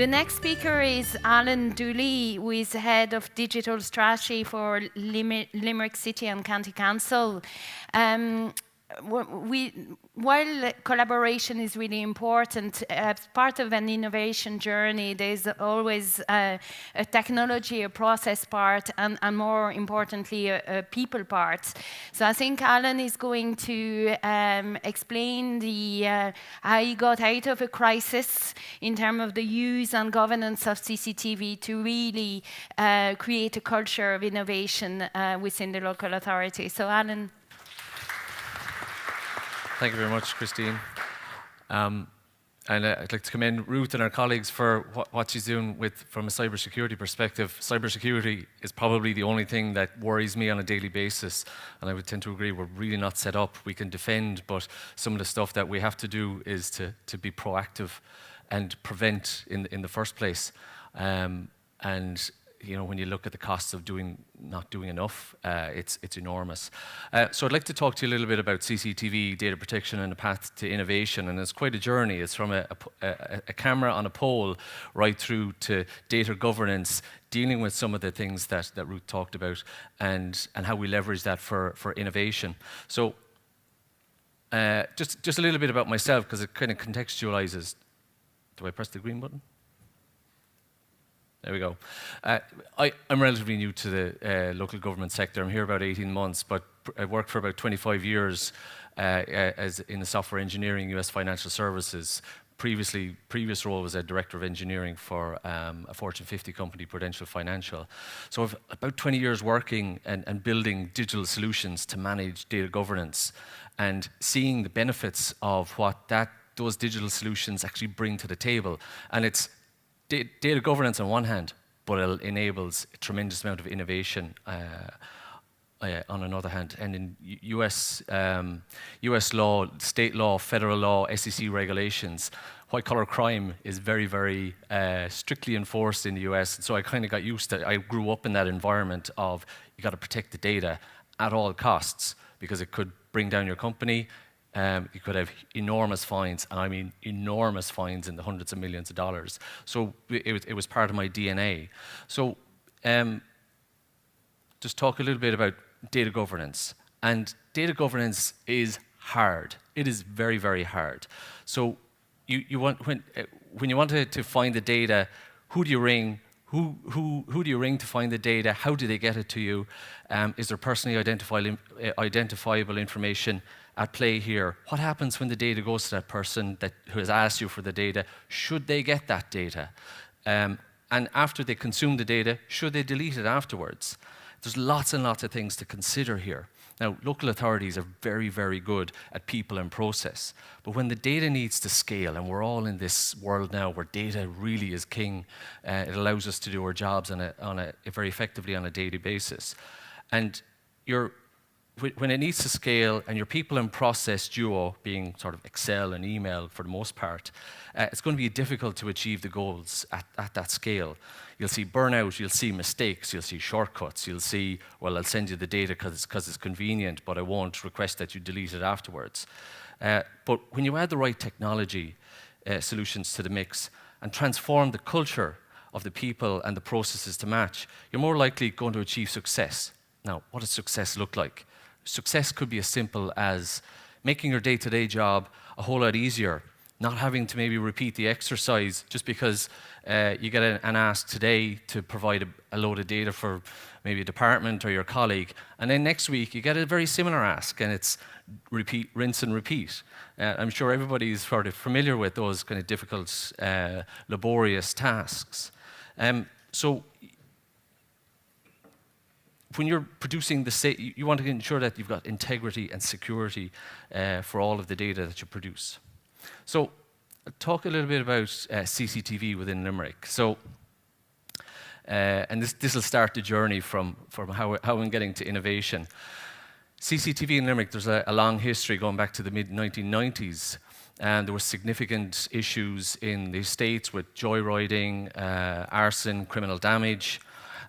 The next speaker is Alan Dooley, who is head of digital strategy for Limerick City and County Council. While collaboration is really important, as part of an innovation journey, there's always a technology, a process part, and more importantly, a people part. So I think Alan is going to explain how he got out of a crisis in terms of the use and governance of CCTV to really create a culture of innovation within the local authority. So Alan. Thank you very much, Christine. And I'd like to commend Ruth and our colleagues for what she's doing from a cybersecurity perspective. Cybersecurity is probably the only thing that worries me on a daily basis, and I would tend to agree we're really not set up. We can defend, but some of the stuff that we have to do is to be proactive and prevent in the first place. And you know, when you look at the costs of not doing enough, it's enormous. So I'd like to talk to you a little bit about CCTV, data protection, and the path to innovation. And it's quite a journey. It's from a camera on a pole right through to data governance, dealing with some of the things that Ruth talked about, and how we leverage that for innovation. So just a little bit about myself, because it kind of contextualizes. Do I press the green button? There we go. I'm relatively new to the local government sector. I'm here about 18 months, but I worked for about 25 years as in the software engineering, US financial services. Previous role was a director of engineering for a Fortune 50 company, Prudential Financial. So I've about 20 years working and building digital solutions to manage data governance and seeing the benefits of what those digital solutions actually bring to the table. And it's data governance on one hand, but it enables a tremendous amount of innovation on another hand. And in US law, state law, federal law, SEC regulations, white-collar crime is very, very strictly enforced in the US. And so I kind of got used to it. I grew up in that environment of you got to protect the data at all costs because it could bring down your company. You could have enormous fines, and I mean enormous fines in the hundreds of millions of dollars. So it was part of my DNA. So just talk a little bit about data governance. And data governance is hard. It is very, very hard. So when you want to find the data, who do you ring? Who do you ring to find the data? How do they get it to you? Is there personally identifiable information at play here? What happens when the data goes to that person who has asked you for the data? Should they get that data? And after they consume the data, should they delete it afterwards? There's lots and lots of things to consider here. Now, local authorities are very, very good at people and process. But when the data needs to scale, and we're all in this world now where data really is king, it allows us to do our jobs very effectively on a daily basis. And when it needs to scale, and your people and process duo, being sort of Excel and email for the most part, it's going to be difficult to achieve the goals at that scale. You'll see burnout, you'll see mistakes, you'll see shortcuts, you'll see, well, I'll send you the data because it's convenient, but I won't request that you delete it afterwards. But when you add the right technology solutions to the mix and transform the culture of the people and the processes to match, you're more likely going to achieve success. Now, what does success look like? Success could be as simple as making your day-to-day job a whole lot easier, not having to maybe repeat the exercise just because you get an ask today to provide a load of data for maybe a department or your colleague, and then next week you get a very similar ask, and it's rinse and repeat. I'm sure everybody's sort of familiar with those kind of difficult, laborious tasks. So when you're producing you want to ensure that you've got integrity and security for all of the data that you produce. So talk a little bit about CCTV within Limerick. So, and this will start the journey from how I'm getting to innovation. CCTV in Limerick, there's a long history going back to the mid-1990s. And there were significant issues in the estates with joyriding, arson, criminal damage.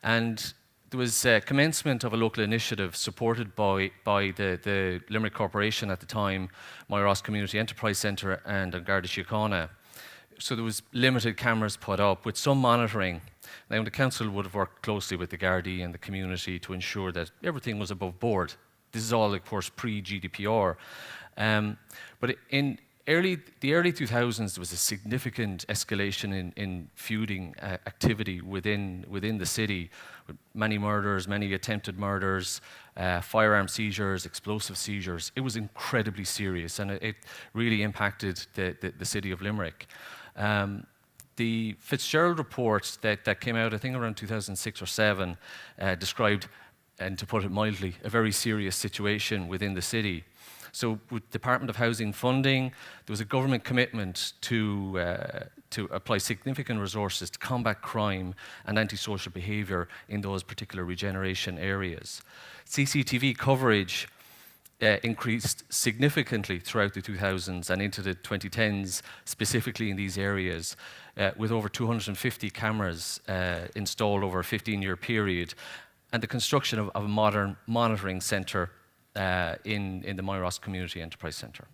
And there was a commencement of a local initiative supported by the Limerick Corporation at the time, Ross Community Enterprise Centre and An Garda Síochána, so there was limited cameras put up with some monitoring. Now the council would have worked closely with the Gardaí and the community to ensure that everything was above board. This is all, of course, pre-GDPR. But in the early 2000s, there was a significant escalation in feuding activity within the city, with many murders, many attempted murders, firearm seizures, explosive seizures. It was incredibly serious, and it really impacted the city of Limerick. The Fitzgerald report that came out, I think around 2006 or 7, described, and to put it mildly, a very serious situation within the city. So with Department of Housing funding, there was a government commitment to apply significant resources to combat crime and antisocial behaviour in those particular regeneration areas. CCTV coverage increased significantly throughout the 2000s and into the 2010s, specifically in these areas, with over 250 cameras installed over a 15-year period, and the construction of a modern monitoring centre in the Myros Community Enterprise Centre.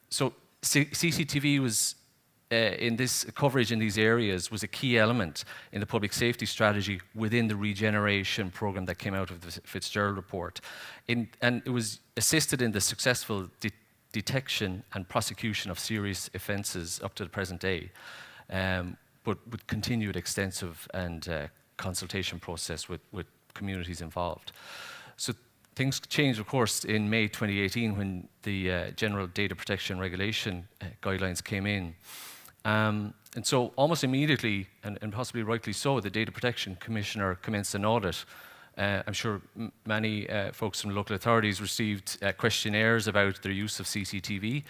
So CCTV was, in this coverage in these areas, was a key element in the public safety strategy within the regeneration programme that came out of the Fitzgerald report. And it was assisted in the successful detection and prosecution of serious offences up to the present day, but with continued extensive and consultation process with communities involved. So things changed, of course, in May 2018 when the General Data Protection Regulation guidelines came in. And so almost immediately, and possibly rightly so, the Data Protection Commissioner commenced an audit. I'm sure many folks from local authorities received questionnaires about their use of CCTV.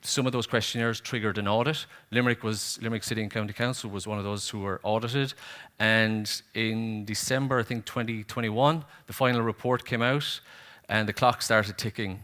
Some of those questionnaires triggered an audit. Limerick City and County Council was one of those who were audited. And in December, I think 2021, the final report came out and the clock started ticking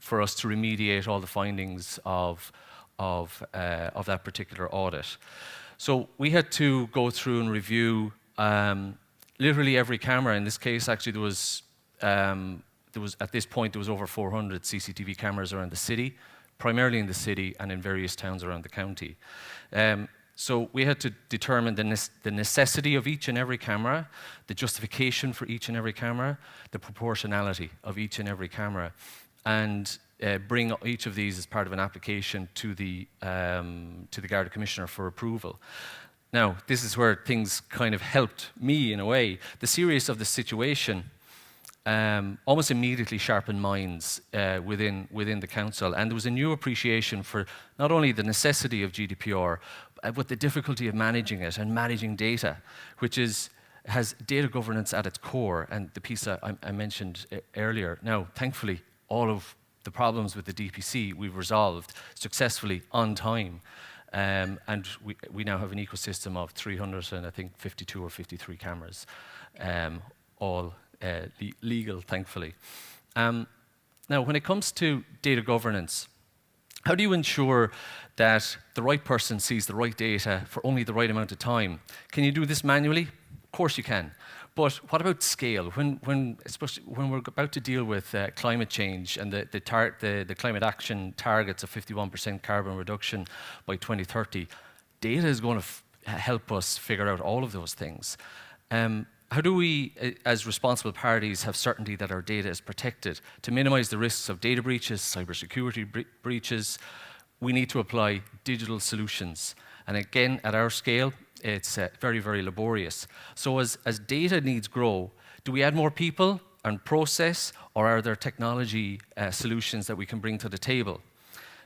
for us to remediate all the findings of that particular audit. So we had to go through and review literally every camera. In this case, actually, there was at this point, there was over 400 CCTV cameras around the city, primarily in the city and in various towns around the county. So we had to determine the necessity of each and every camera, the justification for each and every camera, the proportionality of each and every camera, and bring each of these as part of an application to the Garda Commissioner for approval. Now, this is where things kind of helped me in a way. The seriousness of the situation almost immediately sharpened minds within the council, and there was a new appreciation for not only the necessity of GDPR, but the difficulty of managing it and managing data, which has data governance at its core, and the piece I mentioned earlier. Now, thankfully, all of the problems with the DPC we've resolved successfully on time, and we now have an ecosystem of 352 or 53 cameras, all legal, thankfully. Now, when it comes to data governance, how do you ensure that the right person sees the right data for only the right amount of time? Can you do this manually? Of course you can. But what about scale? Especially when we're about to deal with climate change and the climate action targets of 51% carbon reduction by 2030, data is going to help us figure out all of those things. How do we, as responsible parties, have certainty that our data is protected? To minimize the risks of data breaches, cybersecurity breaches, we need to apply digital solutions. And again, at our scale, it's very, very laborious. So as data needs grow, do we add more people and process, or are there technology solutions that we can bring to the table?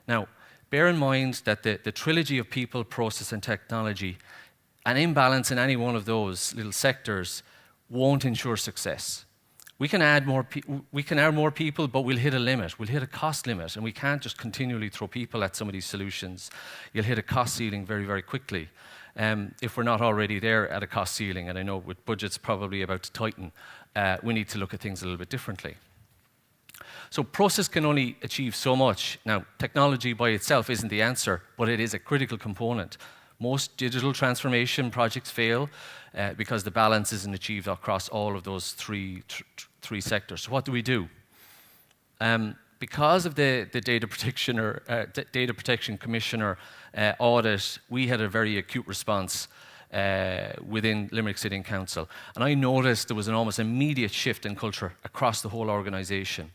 Now, bear in mind that the trilogy of people, process, and technology, an imbalance in any one of those little sectors won't ensure success. We can add more people, but we'll hit a limit. We'll hit a cost limit, and we can't just continually throw people at some of these solutions. You'll hit a cost ceiling very, very quickly. If we're not already there at a cost ceiling, and I know with budgets probably about to tighten, we need to look at things a little bit differently. So process can only achieve so much. Now, technology by itself isn't the answer, but it is a critical component. Most digital transformation projects fail because the balance isn't achieved across all of those three sectors. So what do we do? because of the Data Protection Commissioner audit, we had a very acute response within Limerick City and Council. And I noticed there was an almost immediate shift in culture across the whole organisation.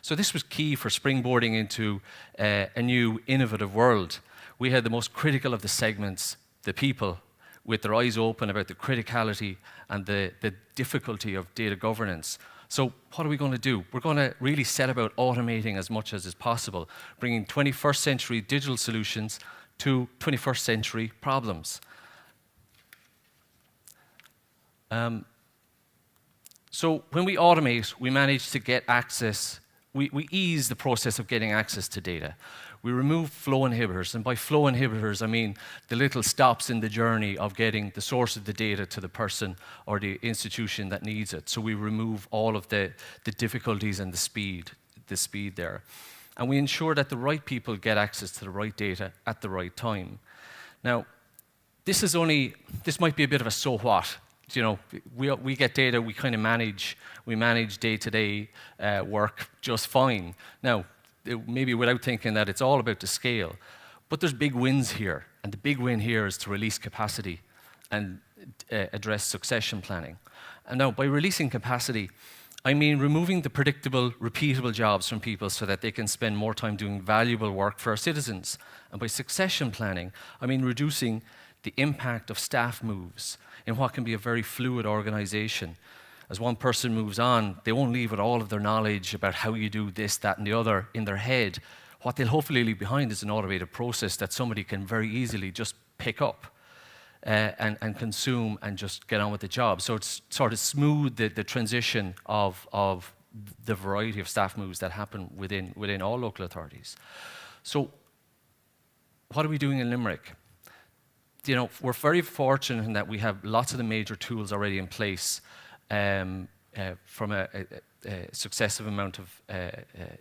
So this was key for springboarding into a new innovative world. We had the most critical of the segments, the people, with their eyes open about the criticality and the difficulty of data governance. So what are we going to do? We're going to really set about automating as much as is possible, bringing 21st century digital solutions to 21st century problems. So when we automate, we manage to get access. We ease the process of getting access to data. We remove flow inhibitors, and by flow inhibitors, I mean the little stops in the journey of getting the source of the data to the person or the institution that needs it. So we remove all of the difficulties and the speed there. And we ensure that the right people get access to the right data at the right time. Now, this might be a bit of a so what. You know, we get data, we kind of manage day-to-day work just fine. Now, maybe without thinking that it's all about the scale, but there's big wins here, and the big win here is to release capacity and address succession planning. And now, by releasing capacity, I mean removing the predictable, repeatable jobs from people so that they can spend more time doing valuable work for our citizens. And by succession planning, I mean reducing the impact of staff moves in what can be a very fluid organization. As one person moves on, they won't leave with all of their knowledge about how you do this, that, and the other in their head. What they'll hopefully leave behind is an automated process that somebody can very easily just pick up and consume and just get on with the job. So it's sort of smooth the transition of the variety of staff moves that happen within all local authorities. So what are we doing in Limerick? You know, we're very fortunate in that we have lots of the major tools already in place from a successive amount of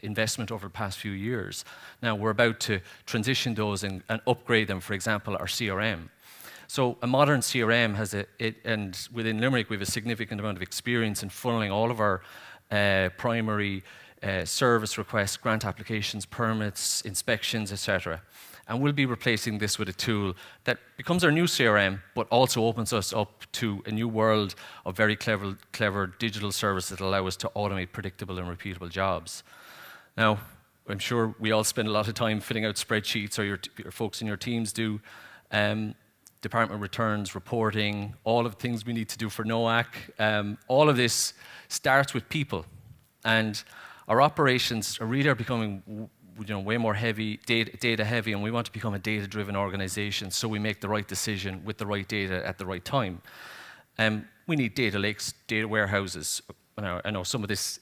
investment over the past few years. Now, we're about to transition those and upgrade them, for example, our CRM. So a modern CRM has and within Limerick, we have a significant amount of experience in funneling all of our primary service requests, grant applications, permits, inspections, etc. And we'll be replacing this with a tool that becomes our new CRM, but also opens us up to a new world of very clever digital services that allow us to automate predictable and repeatable jobs. Now, I'm sure we all spend a lot of time filling out spreadsheets, or your folks in your teams do. Department returns, reporting, all of the things we need to do for NOAC. All of this starts with people. And our operations are becoming way more data heavy, and we want to become a data-driven organization, so we make the right decision with the right data at the right time. We need data lakes, data warehouses. I know some of this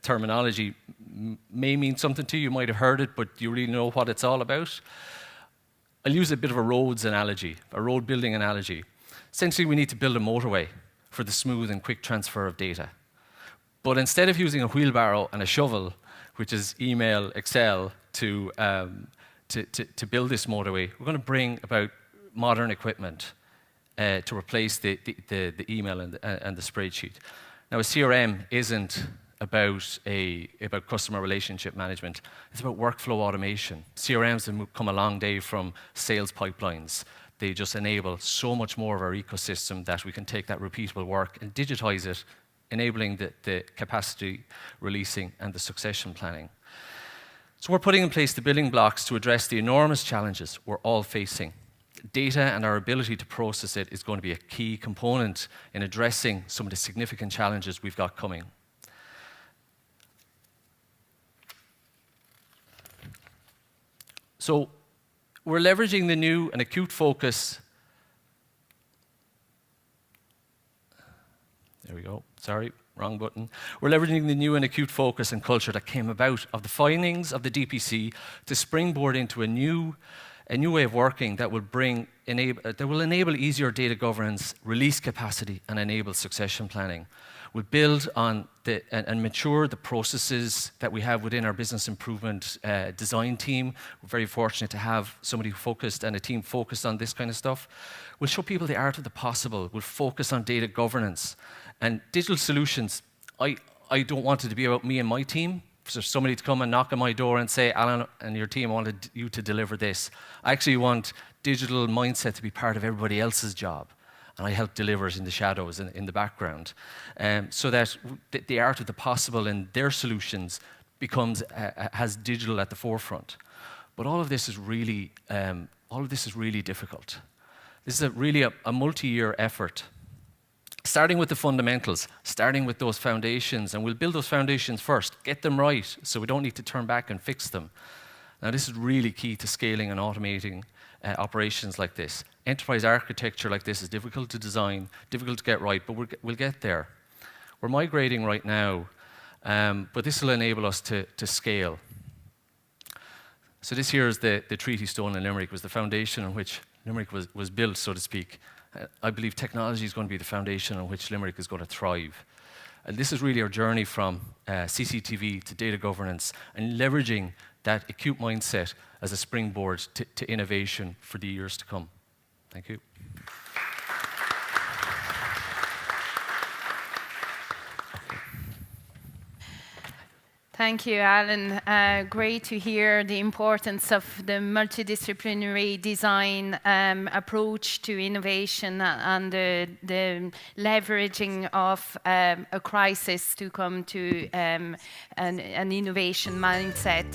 terminology may mean something to you. You might have heard it, but do you really know what it's all about? I'll use a bit of a road building analogy. Essentially, we need to build a motorway for the smooth and quick transfer of data. But instead of using a wheelbarrow and a shovel, which is email, Excel, to build this motorway, we're going to bring about modern equipment to replace the email and the spreadsheet. Now, a CRM isn't about customer relationship management. It's about workflow automation. CRMs have come a long way from sales pipelines. They just enable so much more of our ecosystem that we can take that repeatable work and digitize it, enabling the capacity releasing and the succession planning. So we're putting in place the building blocks to address the enormous challenges we're all facing. Data and our ability to process it is going to be a key component in addressing some of the significant challenges we've got coming. So we're leveraging the new and acute focus. There we go. Sorry, wrong button. We're leveraging the new and acute focus and culture that came about of the findings of the DPC to springboard into a new way of working that will enable easier data governance, release capacity, and enable succession planning. We'll build on and mature the processes that we have within our business improvement design team. We're very fortunate to have somebody focused and a team focused on this kind of stuff. We'll show people the art of the possible. We'll focus on data governance. And digital solutions, I don't want it to be about me and my team. for somebody to come and knock on my door and say, Alan and your team, I wanted you to deliver this. I actually want digital mindset to be part of everybody else's job. And I help deliver it in the shadows, in the background, so that the art of the possible in their solutions becomes has digital at the forefront. But all of this is really difficult. This is really a multi-year effort, starting with the fundamentals, starting with those foundations, and we'll build those foundations first, get them right, so we don't need to turn back and fix them. Now, this is really key to scaling and automating operations like this. Enterprise architecture like this is difficult to design, difficult to get right, but we'll get there. We're migrating right now, but this will enable us to scale. So this here is the treaty stone in Limerick. It was the foundation on which Limerick was built, so to speak. I believe technology is going to be the foundation on which Limerick is going to thrive. And this is really our journey from CCTV to data governance and leveraging that acute mindset as a springboard to innovation for the years to come. Thank you. Thank you, Alan. Great to hear the importance of the multidisciplinary design approach to innovation and the leveraging of a crisis to come to an innovation mindset.